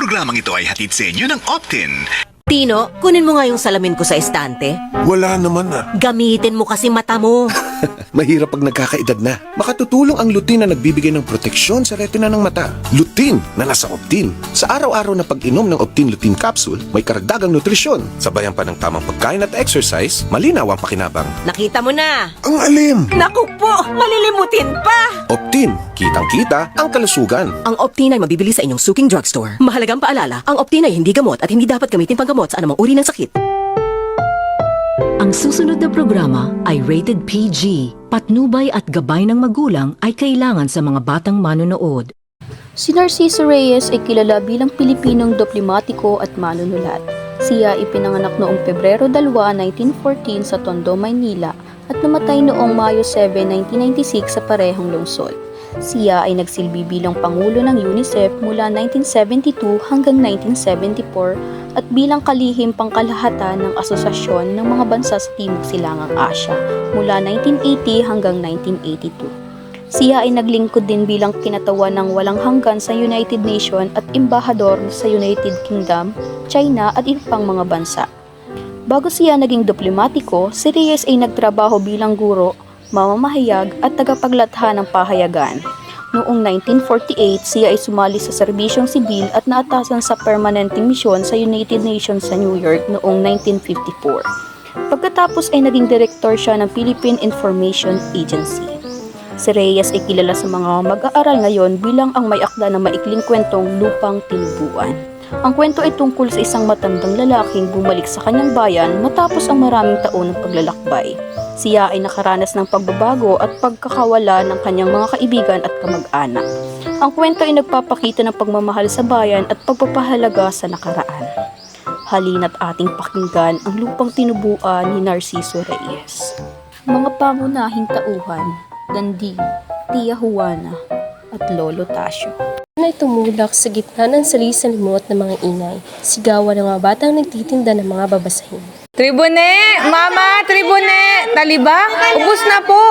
Programang ito ay hatid sa inyo ng Optin. Tino, kunin mo nga yung salamin ko sa estante. Wala naman ah. Gamitin mo kasi mata mo. Mahirap pag nagkakaedad na. Makatutulong ang lutein na nagbibigay ng proteksyon sa retina ng mata. Lutein na nasa Optin. Sa araw-araw na pag-inom ng Optin Lutein Capsule, may karagdagang nutrisyon. Sabayan pa ng tamang pagkain at exercise, malinaw ang pakinabang. Nakita mo na. Ang alim! Naku po, malilimutin pa. Optin, kitang-kita ang kalusugan. Ang Optin ay mabibili sa inyong suking drugstore. Mahalagang paalala, ang Optin ay hindi gamot at hindi dapat gamitin panggamot sa anumang uri ng sakit. Ang susunod na programa ay rated PG. Patnubay at gabay ng magulang ay kailangan sa mga batang manonood. Si Narciso Reyes ay kilala bilang Pilipinong diplomatiko at manunulat. Siya ipinanganak noong Pebrero 2, 1914 sa Tondo, Maynila at namatay noong Mayo 7, 1996 sa parehong lungsod. Siya ay nagsilbi bilang Pangulo ng UNICEF mula 1972 hanggang 1974 at bilang kalihim pangkalahatan ng Asosasyon ng mga bansa sa Timog Silangang Asya mula 1980 hanggang 1982. Siya ay naglingkod din bilang kinatawan ng walang hanggan sa United Nations at embahador sa United Kingdom, China at iba pang mga bansa. Bago siya naging diplomatiko, si Reyes ay nagtrabaho bilang guro, mamamahayag at tagapaglatha ng pahayagan. Noong 1948, siya ay sumali sa serbisyong sibil at naatasan sa permanenteng misyon sa United Nations sa New York noong 1954. Pagkatapos ay naging direktor siya ng Philippine Information Agency. Si Reyes ay kilala sa mga mag-aaral ngayon bilang ang may akda ng maikling kwentong Lupang Tinubuan. Ang kwento ay tungkol sa isang matandang lalaking bumalik sa kanyang bayan matapos ang maraming taon ng paglalakbay. Siya ay nakaranas ng pagbabago at pagkakawala ng kanyang mga kaibigan at kamag-anak. Ang kwento ay nagpapakita ng pagmamahal sa bayan at pagpapahalaga sa nakaraan. Halina't ating pakinggan ang Lupang Tinubuan ni Narciso Reyes. Mga pangunahing tauhan, Dandi, Tia Juana, at Lolo Tasio. Ay tumulak sa gitna ng salisalimot ng mga ingay, sigawan ng mga batang nagtitinda ng mga babasahin. Tribune! Mama! Tribune! Talibak! Ubus na po!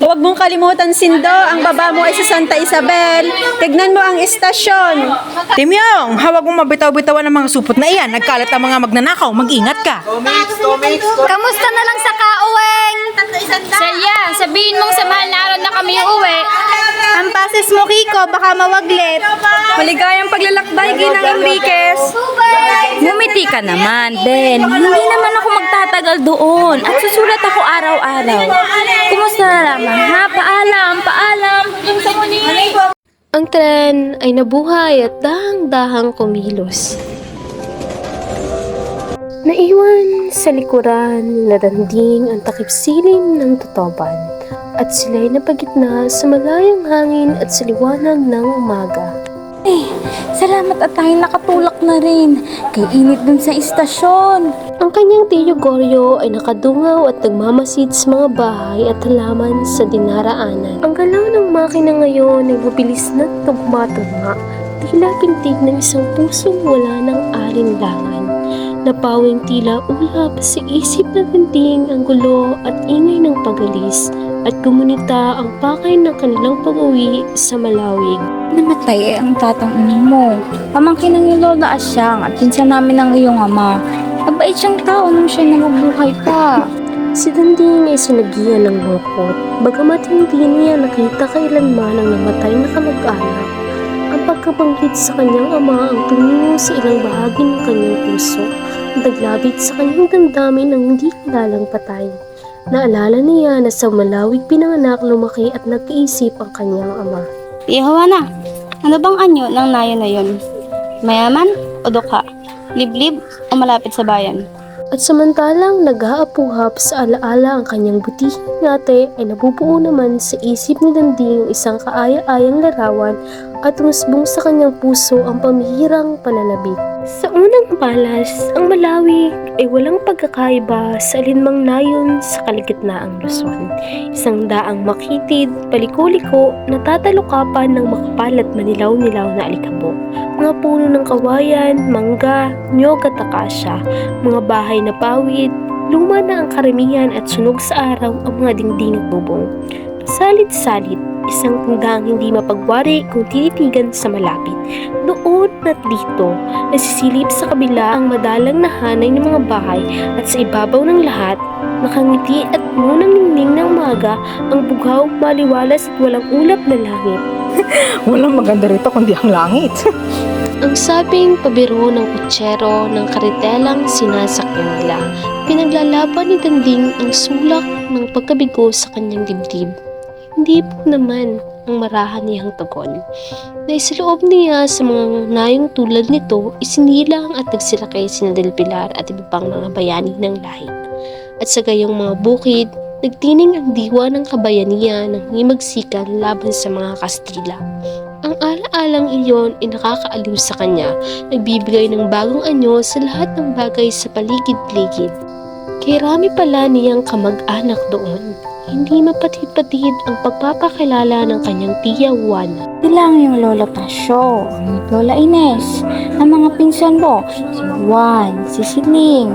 Huwag mong kalimutan, Sindo. Ang baba mo ay sa Santa Isabel. Tignan mo ang istasyon. Timyong, hawag mong mabitaw-bitawan ng mga supot na iyan. Nagkalat ang mga magnanakaw. Mag-ingat ka. Kamusta na lang sa kauweng? Selya, sabihin mong sa mahal na araw na kami uuwi. Ang pases mo, Kiko, baka mawaglit. Maligayang paglalakbay, Ginang Enriquez. Ngumiti ka naman, Ben. Hindi naman ako magtatagal doon at susulat ako araw-araw. Kumusta na lamang, ha? Paalam, paalam. Ang tren ay nabuhay at dahang-dahang kumilos. Naiwan sa likuran na danding ang takip silim ng tutoban at sila'y napagitna sa malayang hangin at sa liwanag ng umaga. Salamat at tayo nakatulak na rin. Kay init dun sa istasyon. Ang kanyang tiyo Goryo ay nakadungaw at nagmamasid sa mga bahay at halaman sa dinaraanan. Ang galaw ng makina ngayon ay mabilis na tugma-tugma, tila pintig ng isang pusong wala ng alinlangan. Napawing tila ulap sa isip na tinting ang gulo at ingay ng pagalis at gumunita ang pakay ng kanilang pag-uwi sa Malawig. Namatay ang tatang mo. Pamangkin ng iyong Lola Asyang at pinsan namin ng iyong ama. Mabait siyang tao nung siya nabubuhay pa. Si Danding ay sinagian ng lungkot, bagamat hindi niya nakita kailanman ang namatay na kamag-anak. Ang pagkabanggit sa kanyang ama ang tumingo sa ilang bahagi ng kanyang puso, naglabit sa kanyang damdamin ng hindi kilalang patay. Naalala niya na sa Malawig pinanganak, lumaki at nag-iisip ang kanyang ama. Tia Juana, ano bang anyo ng nayo na yon? Mayaman o dukha? Liblib o malapit sa bayan? At samantalang nag-aapuhap sa alaala ang kanyang butihing ate ay nabubuo naman sa isip ni Danding ang isang kaaya-ayang larawan at umusbong sa kanyang puso ang pamihirang pananabik. Sa unang palas, ang Malawig ay walang pagkakaiba sa alinmang nayon sa kaligitnaang Luzon. Isang daang makitid, paliko-liko, natatalukapan ng makapal at manilaw-nilaw na alikabok. Mga puno ng kawayan, mangga, nyog at akasya, mga bahay na pawid, luma na ang karamihan at sunog sa araw ang mga dingding at bubong. Pasalit-salit, isang tandang hindi mapagwari kung tinitigan sa malapit. Doon at dito, nasisilip sa kabila ang madalang na hanay ng mga bahay at sa ibabaw ng lahat, nakangiti at munang ningning ng umaga ang bughaw, maliwalas at walang ulap na langit. Walang maganda rito kundi ang langit. Ang sabing pabiro ng kutsero ng karitelang sinasakyan nila, pinaglalaban ni Danding ang sulak ng pagkabigo sa kanyang dibdib. Hindi po naman ang marahan niyang tugon. Naisaloob niya sa mga nayong tulad nito, isinilang at nagsilakay sina Del Pilar at iba pang mga bayani ng lahi. At sa gayong mga bukid, nagtining ang diwa ng kabayanihan ng himagsikan laban sa mga Kastila. Ang alaalang iyon ay nakakaaliw sa kanya, nagbibigay ng bagong anyo sa lahat ng bagay sa paligid-ligid. Kay rami pala niyang kamag-anak doon, hindi mapatid-patid ang pagpapakilala ng kanyang tiya Juana. Silang yung Lola Tasyo, ang Lola Ines, ang mga pinsan mo, si Juan, si Siling,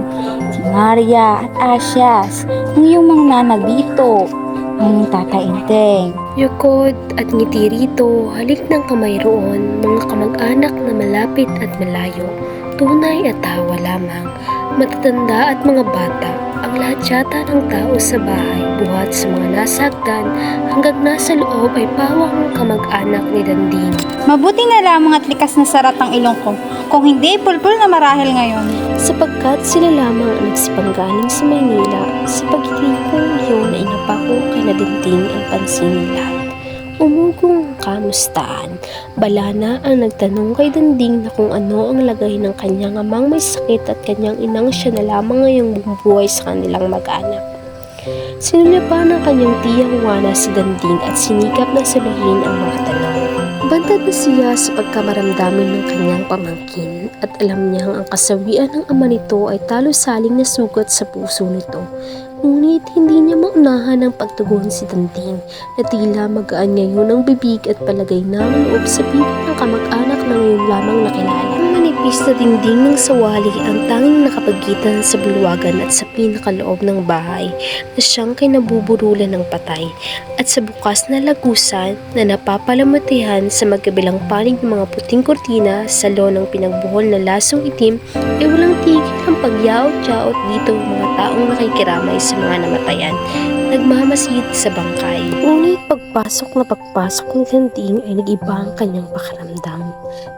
si Maria at Asias, ang iyong mga nanabito, ang Tata Inteng. Yukod at ngiti rito, halik ng kamay roon, mga kamag-anak na malapit at malayo, tunay at tawa lamang, matatanda at mga bata, ang lahat yata ng tao sa bahay, buhat sa mga nasa hagdan, hanggang nasa loob ay pawang kamag-anak ni Danding. Mabuti na lamang at likas na sarat ang ilong ko. Kung hindi, pulpul na marahil ngayon. Sapagkat sila lamang ang nagsipanggaling sa Maynila, sa pagkikong iyon ay napako kay na Danding ang pansin nila. Umugong kamustaan. Bala na ang nagtanong kay Danding na kung ano ang lagay ng kanyang amang may sakit at kanyang inang siya na lamang ngayong bumubuhay sa kanilang mag-anak. Sinulya ng kanyang tiya Juana si Danding at sinikap na saluhin ang mga tanong. Bantad na siya sa pagkamaramdamin ng kanyang pamangkin at alam niyang ang kasawian ng ama nito ay talo-saling na sugat sa puso nito. Ngunit hindi niya maunahan ang pagtugon si Danding na tila magaan ngayon ang bibig at palagay na ang loob sa piling ng kamag-anak na ngayon lamang nakilala. Ang manipis na dingding ng sawali ang tanging nakapagitan sa bulwagan at sa pinakaloob ng bahay na siyang kinabuburulan ng patay at sa bukas na lagusan na napapalamutihan sa magkabilang panig ng mga puting kortina sa ng pinagbuhol na lasong itim ay walang tigil ang pagyaot-yaot dito ng mga taong nakikiramay sa mga namatayan, nagmamasid sa bangkay. Ngunit pagpasok ni Danding ay nag-iba ang kanyang pakiramdam.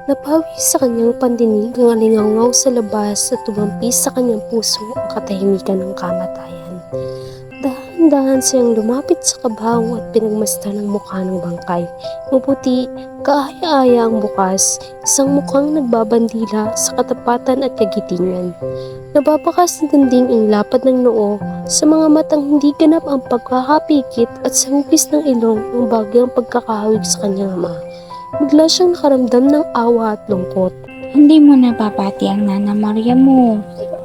Napawi sa kanyang pandinig ang alingaw sa labas at tumampis sa kanyang puso ang katahimikan ng kamatayan. Dahan-dahan siyang lumapit sa kabaong at pinagmasdan ang mukha ng bangkay. Maputi, kaaya-aya ang bukas, isang mukhang nagbabandila sa katapatan at kagitingan. Nababakas ni Danding ang lapad ng noo sa mga matang hindi ganap ang pagkakapikit at sa hugis ng ilong ang bagyang pagkakahawig sa kanyang ama. Bigla siyang nakaramdam ng awa at lungkot. Hindi mo napapati ang Nana Maria mo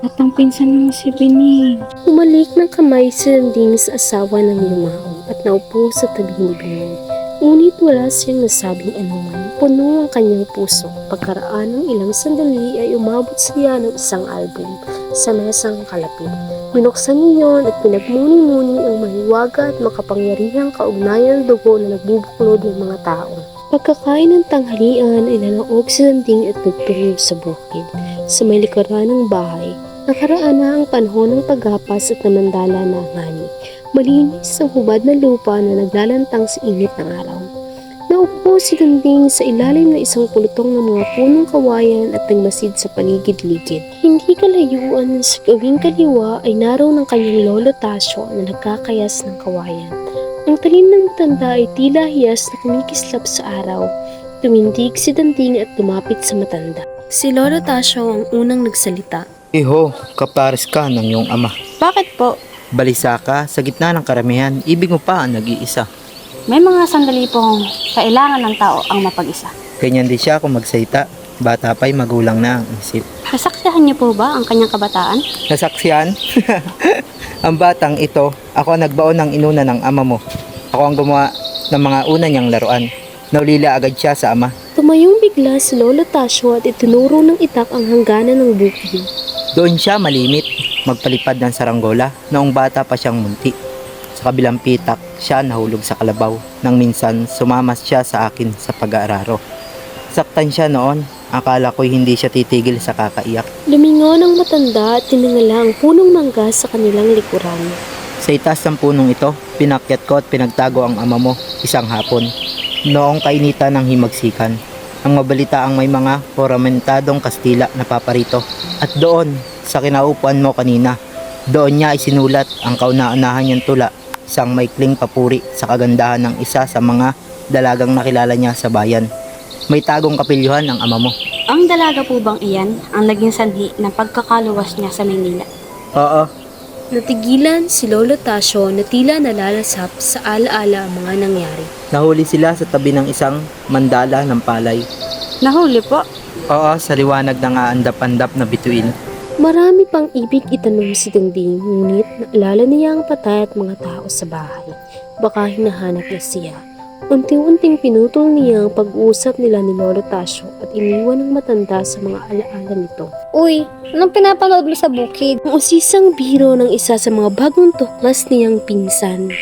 at ang pinsan mo si Bining. Umalik ng kamay si Danding sa asawa ng yumao at naupo sa tabi ni Bining. Ngunit wala siyang nasabing anuman, puno ang kanyang puso. Pagkaraan ng ilang sandali ay umabot siya ng isang album sa mesang kalapit. Binuksan niyon at pinagmuni-muni ang mahiwaga at makapangyarihang kaugnayan ng dugo na nagbubuklod ng mga tao. Pagkakain ng tanghalian ay nanaog si Danding at nagtungo sa bukid. Sa may likuran ng bahay, nakaraan na ang panahon ng paghapas at namandala na ang hani. Malinis ang hubad na lupa na naglalantang sa init ng araw. Naupo si Danding sa ilalim ng isang pulutong ng mga punong kawayan at nagmasid sa paligid-ligid. Hindi kalayuan sa gawing kaliwa ay naroon ang kanyang lolo Tasyo na nagkakayas ng kawayan. Ang talim ng matanda ay tila hiyas na kumikislap sa araw. Tumindig si Danding at lumapit sa matanda. Si Lolo Tasyo ang unang nagsalita. Iho, kapares ka ng iyong ama. Bakit po? Balisa ka sa gitna ng karamihan, ibig mo pa ang nag-iisa. May mga sandali pong kailangan ng tao ang mapag-isa. Ganyan din siya kung magsalita, bata pa'y magulang na ang isip. Nasaksihan niyo po ba ang kanyang kabataan? Nasaksihan? Ang batang ito, ako ang nagbaon ng inuna ng ama mo. Ako ang gumawa ng mga una niyang laruan. Naulila agad siya sa ama. Tumayong bigla si Lolo Tasyo at itinuro ng itak ang hangganan ng bukid. Doon siya malimit, magpalipad ng saranggola, noong bata pa siyang munti. Sa kabilang pitak, siya nahulog sa kalabaw nang minsan sumamas siya sa akin sa pag-aararo. Saktan siya noon, akala ko'y hindi siya titigil sa kakaiyak. Lumingon ang matanda at tinangala ang punong mangga sa kanilang likuran. Sa itaas ng punong ito, pinakyat ko at pinagtago ang ama mo isang hapon. Noong kainitan ng himagsikan, ang mabalita ang may mga poramentadong Kastila na paparito. At doon, sa kinaupuan mo kanina, doon niya isinulat ang kauna-unahan niyang tula, isang maikling papuri sa kagandahan ng isa sa mga dalagang nakilala niya sa bayan. May tagong kapilyuhan ang ama mo. Ang dalaga po bang iyan ang naging sanhi ng pagkakaluwas niya sa Maynila? Oo, Natigilan si Lolo Tasyo na tila nalalasap sa alaala ang mga nangyari. nahuli sila sa tabi ng isang mandala ng palay. Nahuli po. Oo, sa liwanag ng aandap-andap na bituin. Marami pang ibig itanong si Dingding, ngunit naalala niya ang patay at mga tao sa bahay. Baka hinahanap na siya. Unti-unting pinutol niya ang pag-uusap nila ni Lolo Tasyo at iniwan ng matanda sa mga alaala nito. Uy, anong pinapanood mo sa bukid? Ang usisang biro ng isa sa mga bagong tuklas niyang pinsan.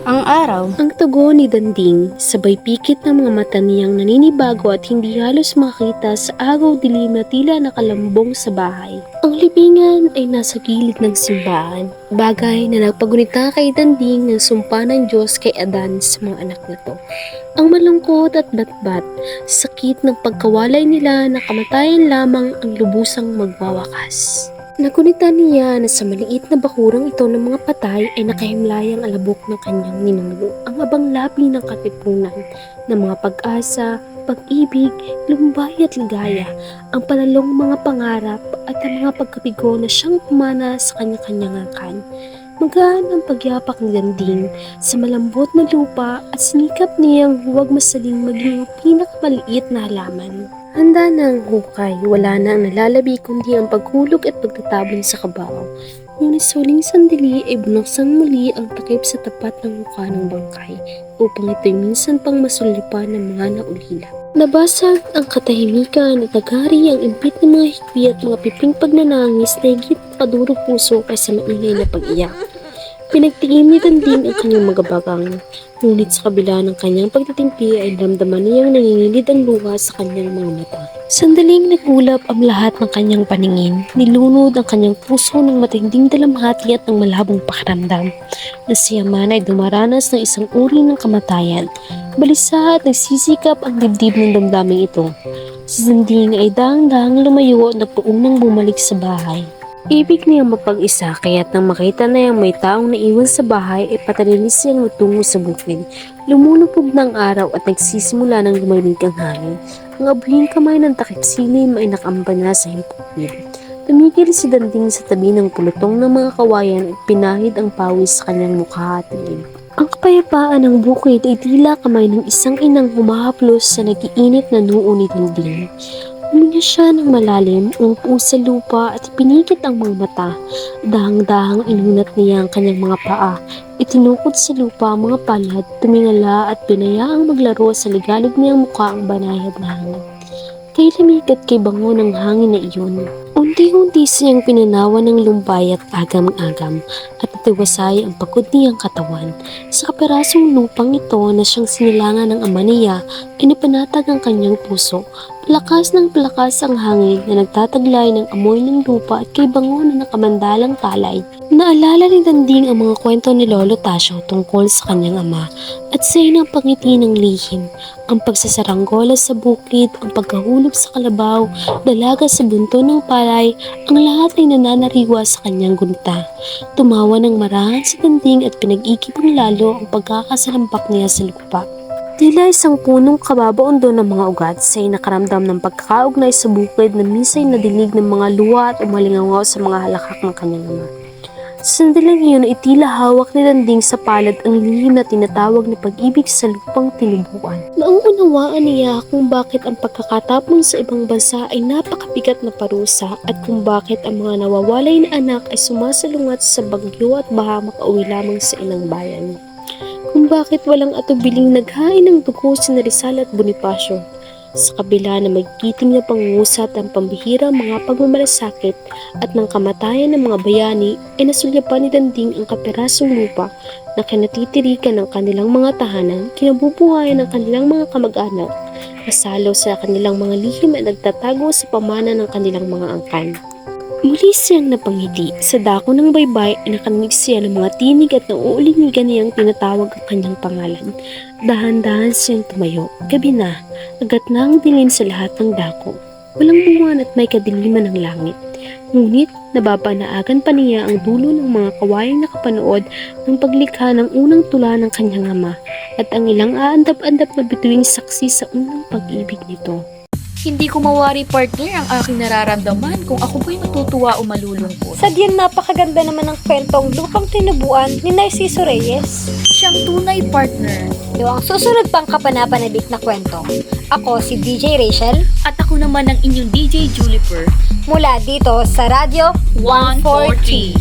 Ang araw. Ang tugon ni Danding, sabay pikit ng mga mata niyang naninibago at hindi halos makita sa agaw dilim na tila nakalambong sa bahay. Ang libingan ay nasa gilid ng simbahan, bagay na nagpagunita kay Danding ng sumpa ng Diyos kay Adan sa mga anak nito. Ang malungkot at batbat, sakit ng pagkawalay nila na kamatayan lamang ang lubusang magwawakas. Nagunita niya na sa maliit na bakurang ito ng mga patay ay nakahimlayang alabok ng kanyang ninuno, ang abang labi ng katipunan, ng mga pag-asa, pag-ibig, lumbay at ligaya, ang palalong mga pangarap at ang mga pagkabigo na siyang pumana sa kanya-kanyang angkan. Magaan ang pagyapak ni Danding sa malambot na lupa at sinikap niyang huwag masaling maging pinakamaliit na halaman. Handa na ang hukay, wala na ang nalalabi kundi ang paghulog at pagtatabon sa kabaw. Ngunit sa huling sandali ay binuksan muli ang takip sa tapat ng mukha ng bangkay upang ito'y minsan pang masulipan ng mga naulila. Nabasag ang katahimikan at nagari ang impit ng mga hikbi at mga piping pagnanangis na higit kaduro puso kaysa maingay na pag-iyak. Pinagtingin ni Danding ang kanyang magabagang, ngunit sa kabila ng kanyang pagtatimpi ay damdaman niyang nangingilid ang luha sa kanyang mga mata. Sandaling nagulap ang lahat ng kanyang paningin, nilunod ang kanyang puso ng matinding dalamhati at ng malabong pakiramdam, na siya man ay dumaranas ng isang uri ng kamatayan. Balisa at nagsisikap ang dibdib ng damdaming ito. Si Danding ay daang-daang lumayo at nagpuunang bumalik sa bahay. Ibig niyang mapag-isa kaya't nang makita na yung may taong naiwan sa bahay ay patalilis siyang lutungo sa bukid. Lumulupog ng araw at nagsisimula ng lumamig ang hangin. Ang abuhing kamay ng takip silim ay nakamba na sa hipokpil. Tumigil si Danding sa tabi ng pulutong ng mga kawayan at pinahid ang pawis sa kanyang mukha at liib. Ang kapayapaan ng bukid ay tila kamay ng isang inang humahaplos sa nagiinit na noo ni Danding. Huminga siya ng malalim, umupo sa lupa at pinikit ang mga mata. Dahang-dahang inunat niya ang kanyang mga paa. Itinukod sa lupa ang mga palad, tumingala at pinayaang maglaro sa ligalig niyang mukha ang banayad na hangin. Kay lamig at kay bango ng hangin na iyon. Unti-unti siyang pinanawan ng lumbay at agam-agam at natiwasay ang pagod niyang katawan. Sa kaperasong lupang ito na siyang sinilangan ng ama niya ay napanatag ang kanyang puso. Palakas ng palakas ang hangin na nagtataglay ng amoy ng lupa at kay bango na nakamandalang palay. Naalala ni Danding ang mga kwento ni Lolo Tasyo tungkol sa kanyang ama at sa inang pangiti ng lihim, ang pagsasaranggola sa bukid, ang pagkahulog sa kalabaw, dalaga sa bunto ng palay, ang lahat ay nananariwa sa kanyang gunita. Tumawa ng marahan si Danding at pinag-ikipang lalo ang pagkakasalampak niya sa lupa. Tila isang punong kababaon doon ng mga ugat sa'y nakaramdam ng pagkakaugnay sa bukid na minsa'y nadinig ng mga luha at umalingaw sa mga halakak ng kanyang ama. Sa sandaling iyon ay tila hawak ni Danding sa palad ang lihim na tinatawag na pag-ibig sa lupang tinubuan. Nauunawaan niya kung bakit ang pagkakatapon sa ibang bansa ay napakabigat na parusa at kung bakit ang mga nawawalay na anak ay sumasalungat sa bagyo at baha makauwi lamang sa inang bayan. Kung bakit walang atubiling naghain ng dugo si Rizal at Bonifacio. Sa kabila na magkiting na pangungusat ang pambihirang mga pagmamalasakit at ng kamatayan ng mga bayani, ay nasulyapan ni Danding ang kapirasong lupa na kinatitirikan ng kanilang mga tahanan, kinabubuhayan ng kanilang mga kamag-anak, nasalo sa kanilang mga lihim at nagtatago sa pamana ng kanilang mga angkan. Muli siyang napangiti. Sa dako ng baybay ay nakarinig siya ng mga tinig at nauulinigan niyang tinatawag ang kanyang pangalan. Dahan-dahan siyang tumayo. Gabi na, agat na ang dilim sa lahat ng dako. Walang buwan at may kadiliman ng langit. Ngunit nababanaagan pa niya ang dulo ng mga kawayang nakapanood ng paglikha ng unang tula ng kanyang ama at ang ilang aandap-andap na bituing saksi sa unang pag-ibig nito. Hindi ko mawari, partner, ang aking nararamdaman kung ako ba'y matutuwa o malulungkot. Sadyang napakaganda naman ng kwentong Lupang Tinubuan ni Narciso Reyes. Siyang tunay, partner. Ito ang susunod pang kapanapanabik na kwento. Ako si DJ Rachel. At ako naman ang inyong DJ Juliper. Mula dito sa Radyo 140.